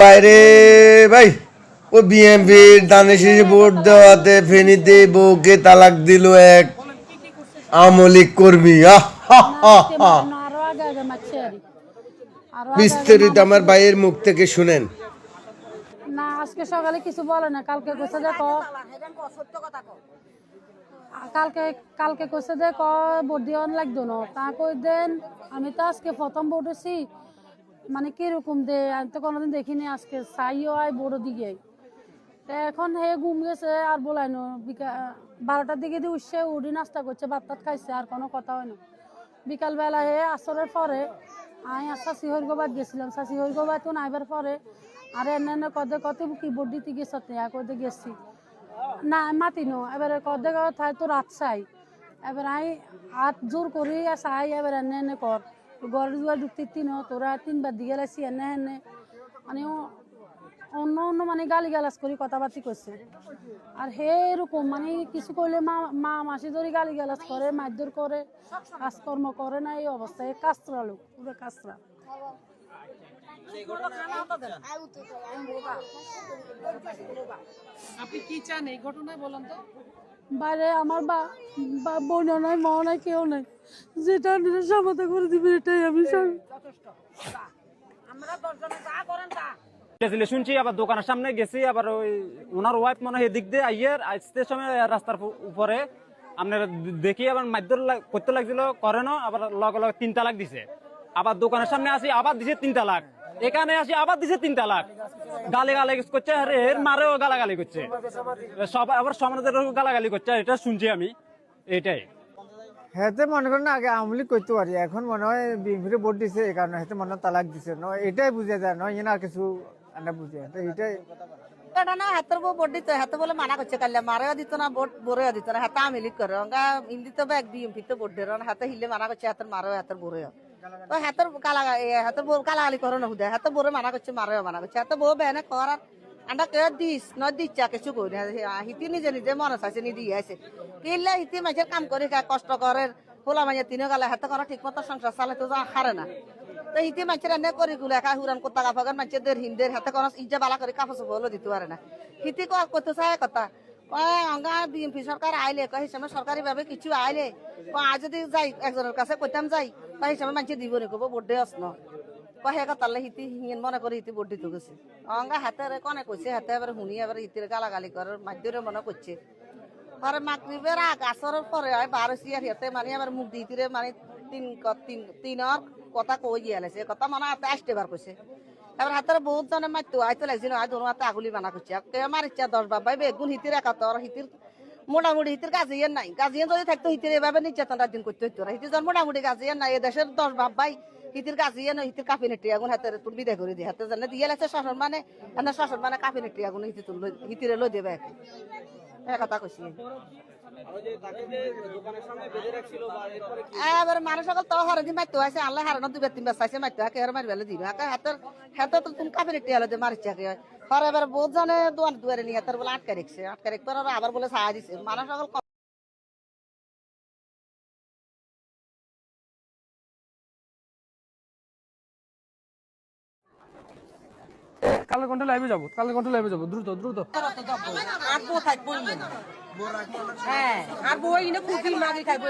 বাইরে ভাই ও বিএমপির দানে শেষে ভোট দেওয়াতে ফেনীতে বউকে তালাক দিল এক আমলিক কর্মী বিস্তারিত আমার ভাইয়ের মুখ থেকে শুনেন। না আজকে সকালে কিছু বলে না, কালকে কইছে যে কালকে কালকে কইছে যে ভোট দিয়ে লাগতো না, তা কই দেন আমি তো আজকে প্রথম ভোট হচ্ছি, মানে কিরকম দে আমি তো কোনোদিন দেখিনি, আজকে চাইও আয় বড় দিকে এখন হে ঘুম গেছে আর বলাই না, 12টার দিকে দিয়ে উঠছে, উঠি নাস্তা করছে, ভাত টাত খাইছে, আর কোনো কথা হয় না। বিকালবেলা হে আসরের পরে আমি শাশি হরিগোবাদ গেছিলাম, শাশি হরিগোবাদ তো নাইবার পরে আর এনে কদে কত কি ভোট দিতে গেছ কদে গেছি না মাতি নো, এবারে কদে থাই তো রাত চাই, এবার আমি হাত জোর করি চাই, এবার এনে কর ঘরে দুয়ার ঢুকতে তোরা 3বার দিকে লাইছি এনে মানে অন্য অন্য মানে গালি গালাজ করি কথাবার্তি করছে। আর হে এরকম মানে কিছু করলে মা মাসি ধরে গালি গালাজ করে, মারধর করে, কাজকর্ম করে না, এই অবস্থায় কাস্ত্রা লোক, পুরো কাস্ত্রা। আপনি কি চান এই ঘটনায় বলেন তো? বাইরে আমার বোন নাই, মা নাই, কেউ নাই, যেটা সমাধান করে দিবে এটাই আমি শুনছি। আবার দোকানের সামনে গেছি, আবার ওই ওনার ওয়াইফ মনে হয় এদিক দিয়ে আইয়ার আসতে সময় রাস্তার উপরে আপনার দেখি আবার মারধর করতে লাগছিল, করে না, আবার লগে লগে 3 তালাক দিছে। আবার দোকানের সামনে আসি আবার দিছে 3 তালাক, এখানে আসি আবার দিছে 3 তালাক, গালি গালি করছে, আরে এর মারেও গালাগালি করছে, সব আবার সমাজের গালাগালি করছে, এটা শুনছি আমি। এটাই হেতে মনে করেন আগে আওয়ামী লীগ করতে পারি, এখন মনে হয় বিএনপির ভোট দিছে, এই কারণে হেতে মনে হয় তালাক দিছে, এটাই বুঝে যায়, নয় আর কিছু বুঝে এটাই। না হাতের বউ ভোট দিত, হাতে বলে মানা করছে, কাল্লা মারেও দিত না, ভোট বড়েও দিত না, হাতে আওয়ামী লীগ করে হিন্দিতে এক বিএনপিতে ভোট দিয়ে হাতে হিলে মানা করছে, হাতের মারেও হাতের বড়েও তো হাতের কালাগালি করে না হুদে, হাতে বড়ে মানা করছে, মারেও মানা করছে, হাতে বউ বেনে করার আন্ডা কে দিস নয় দিচ্ছা কিছু করি হিতি নিজে নিজে মনে চাইছে নি দিয়ে আছে কিনলে হিতি মাঝের কাম করে কষ্ট করে খোলা মাঝে 3 গালে হাতে করা ঠিক মতো সংসার চালাতে তো হারে না, তো হিতি মানুষের এনে করি গুলো একা হুরান কোথা কাফাগান মানুষের হিন্দের হাতে কোনো ইজ্জা বালা করে কাপড় চোপড় দিতে পারে না, হিতি করতে চায় কথা অঙ্গা বিএনপি সরকার আইলে হিসাবে সরকারি ভাবে কিছু আইলে আজ যদি যাই একজনের কাছে কইতাম যাই তা হিসাবে মানুষের দিব নি কব ভোট দিয়ে আসন হে কথালে হিতি হিন মনে করে হিতি ভোট দিতে গেছে অঙ্গা হাতে কনে কইছে, হাতে এবার শুনি এবার হিতির গালাগালি করার মাধ্যমে মনে করছে পরে মাকরিবের আসরের পরে হয় 12 আর হাতে মানে আবার মুখ দিতে মানে তিনর কথা কই গিয়ালেছে, কথা মনে হাতে আসতে বার করছে, এবার হাতের বহুত জনে মারতো আইতো লাগছিল, আয় ধরুন হাতে আগুলি বানা করছে, কে মারিচ্ছে 10 বাবাই বেগুন হিতির একাত্তর হিতির মোটামুটি হিতির গাজিয়ান নাই, গাজিয়ান যদি থাকতো হিতির এভাবে নির্যাতনটা দিন করতে হইতো না, হিতির জন মোটামুটি গাজিয়ান নাই, এদেশের 10 বাবাই হিতির গাজিয়ান হিতির কাপি নেটি আগুন হাতের তোর বিদায় করে দিয়ে হাতে জানে দিয়ে লাগছে শাসন মানে শাসন মানে কাপি নেটি আগুন হিতিরে লই দেবে কথা কইছি। এবার মানুষ সকল তো হরে মারতে আছে, আল্লাহ হারানো 2-3 চাইছে মারতে হাকে আর মারি বেলে দিবে হাতের হাতে তো তুমি কাপের একটি আলো মারিচ্ছে হরে এবার বহুত জানে দুয়ারে নিয়ে হাতের বলে আটকা রেখছে, আটকা রেখবার আবার বলে সাহা দিছে মানুষ সকল। কালের কণ্ঠে লাইভে যাবো, কালের কণ্ঠে লাইভে যাবো, দ্রুত দ্রুত। আর বউ থাকবো হ্যাঁ আর বউ এনে কুকি মাগি খাইবো।